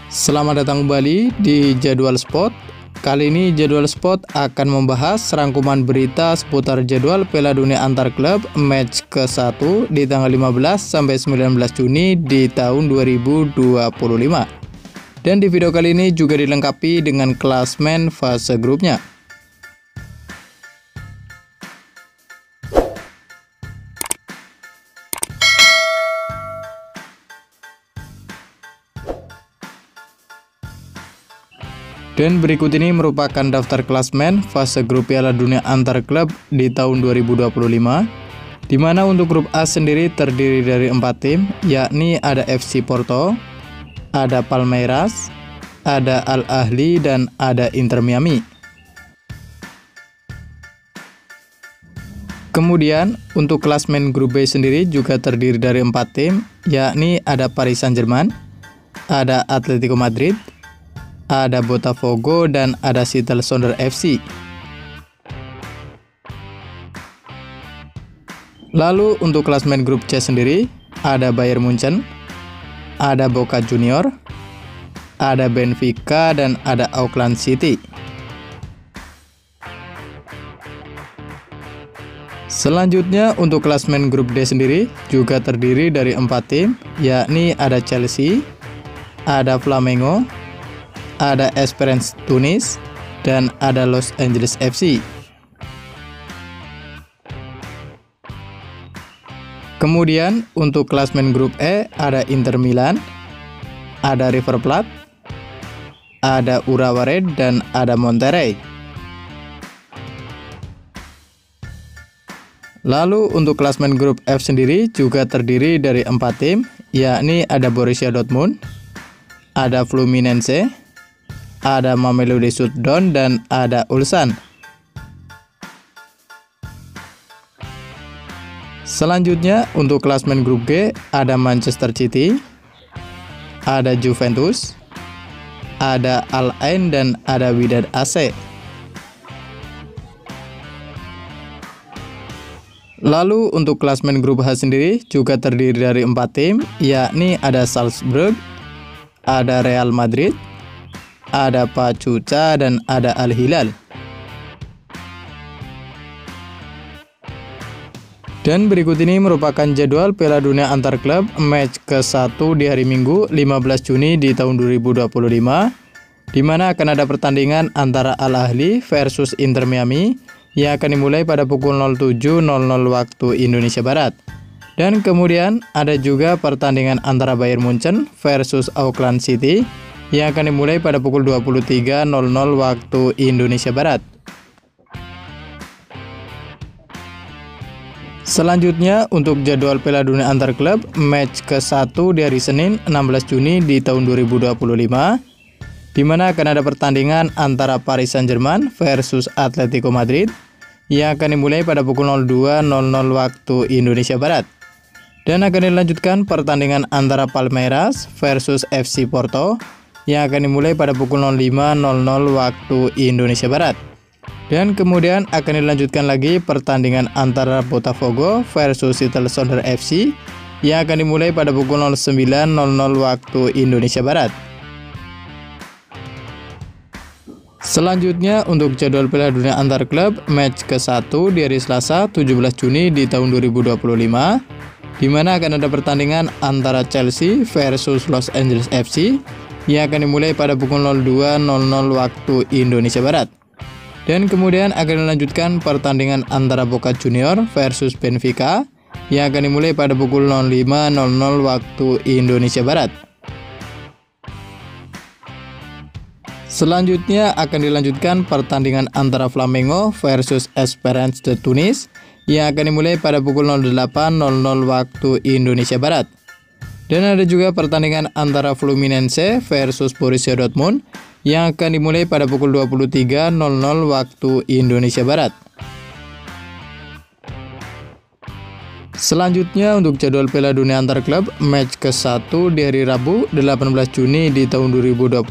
Selamat datang kembali di Jadwal Sport. Kali ini Jadwal Sport akan membahas rangkuman berita seputar jadwal Piala Dunia antar klub match ke-1 di tanggal 15 sampai 19 Juni di tahun 2025. Dan di video kali ini juga dilengkapi dengan klasmen fase grupnya. Dan berikut ini merupakan daftar klasmen fase grup Piala Dunia antar klub di tahun 2025, di mana untuk grup A sendiri terdiri dari 4 tim, yakni ada FC Porto, ada Palmeiras, ada Al Ahly, dan ada Inter Miami. Kemudian untuk klasmen grup B sendiri juga terdiri dari 4 tim, yakni ada Paris Saint-Germain, ada Atletico Madrid, ada Botafogo, dan ada Seattle Sounders FC. Lalu untuk klasmen grup C sendiri ada Bayern Munchen, ada Boca Junior, ada Benfica, dan ada Auckland City. Selanjutnya untuk klasmen grup D sendiri juga terdiri dari 4 tim, yakni ada Chelsea, ada Flamengo, ada Esperance Tunis, dan ada Los Angeles FC. Kemudian untuk klasmen grup E ada Inter Milan, ada River Plate, ada Urawa Red, dan ada Monterrey. Lalu untuk klasmen grup F sendiri juga terdiri dari 4 tim, yakni ada Borussia Dortmund, ada Fluminense, ada Mamelodi Sundowns, dan ada Ulsan. Selanjutnya untuk klasmen grup G ada Manchester City, ada Juventus, ada Al Ain, dan ada Wydad AC. Lalu untuk klasmen grup H sendiri juga terdiri dari 4 tim, yakni ada Salzburg, ada Real Madrid, ada Pachuca, dan ada Al Hilal. Dan berikut ini merupakan jadwal Piala Dunia antar klub match ke-1 di hari Minggu 15 Juni di tahun 2025, di mana akan ada pertandingan antara Al Ahly versus Inter Miami yang akan dimulai pada pukul 07.00 waktu Indonesia Barat. Dan kemudian ada juga pertandingan antara Bayern Munchen versus Auckland City yang akan dimulai pada pukul 23.00 waktu Indonesia Barat. Selanjutnya untuk jadwal Piala Dunia antar klub match ke-1 di hari Senin 16 Juni di tahun 2025, di mana akan ada pertandingan antara Paris Saint-Germain versus Atletico Madrid yang akan dimulai pada pukul 02.00 waktu Indonesia Barat. Dan akan dilanjutkan pertandingan antara Palmeiras versus FC Porto yang akan dimulai pada pukul 05.00 waktu Indonesia Barat. Dan kemudian akan dilanjutkan lagi pertandingan antara Botafogo versus Seattle Sounders FC yang akan dimulai pada pukul 09.00 waktu Indonesia Barat. Selanjutnya untuk jadwal Piala Dunia antar klub match ke-1 di hari Selasa 17 Juni di tahun 2025, di mana akan ada pertandingan antara Chelsea versus Los Angeles FC yang akan dimulai pada pukul 02.00 waktu Indonesia Barat. Dan kemudian akan dilanjutkan pertandingan antara Boca Junior versus Benfica yang akan dimulai pada pukul 05.00 waktu Indonesia Barat. Selanjutnya akan dilanjutkan pertandingan antara Flamengo versus Esperance Tunis yang akan dimulai pada pukul 08.00 waktu Indonesia Barat. Dan ada juga pertandingan antara Fluminense versus Borussia Dortmund yang akan dimulai pada pukul 23.00 waktu Indonesia Barat. Selanjutnya untuk jadwal Piala Dunia antar klub match ke-1 di hari Rabu 18 Juni di tahun 2025,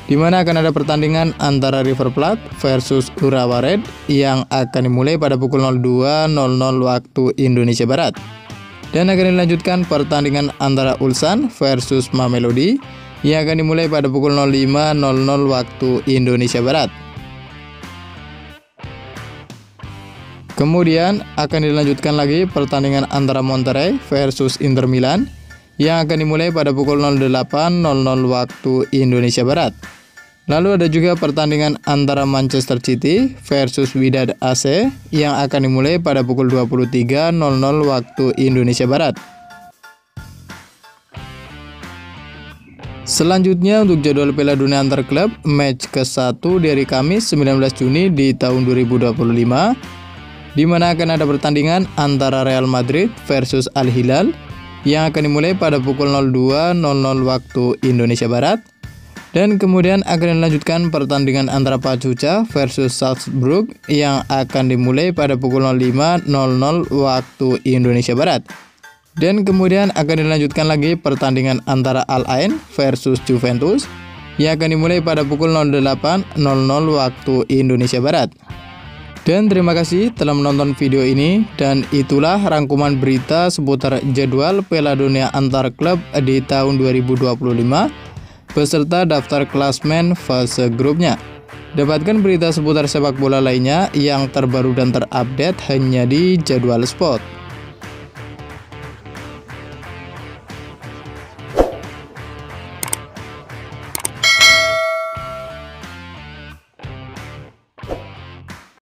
di mana akan ada pertandingan antara River Plate versus Urawa Red yang akan dimulai pada pukul 02.00 waktu Indonesia Barat. Dan akan dilanjutkan pertandingan antara Ulsan versus Mamelodi yang akan dimulai pada pukul 05.00 waktu Indonesia Barat. Kemudian akan dilanjutkan lagi pertandingan antara Monterrey versus Inter Milan yang akan dimulai pada pukul 08.00 waktu Indonesia Barat. Lalu ada juga pertandingan antara Manchester City versus Wydad AC yang akan dimulai pada pukul 23.00 waktu Indonesia Barat. Selanjutnya untuk jadwal Piala Dunia antar klub match ke-1 di hari Kamis 19 Juni di tahun 2025, di mana akan ada pertandingan antara Real Madrid versus Al Hilal yang akan dimulai pada pukul 02.00 waktu Indonesia Barat. Dan kemudian akan dilanjutkan pertandingan antara Pachuca versus Salzburg yang akan dimulai pada pukul 05.00 waktu Indonesia Barat. Dan kemudian akan dilanjutkan lagi pertandingan antara Al Ain versus Juventus yang akan dimulai pada pukul 08.00 waktu Indonesia Barat. Dan terima kasih telah menonton video ini, dan itulah rangkuman berita seputar jadwal Piala Dunia antar klub di tahun 2025 beserta daftar klasmen fase grupnya. Dapatkan berita seputar sepak bola lainnya yang terbaru dan terupdate hanya di Jadwal Sport.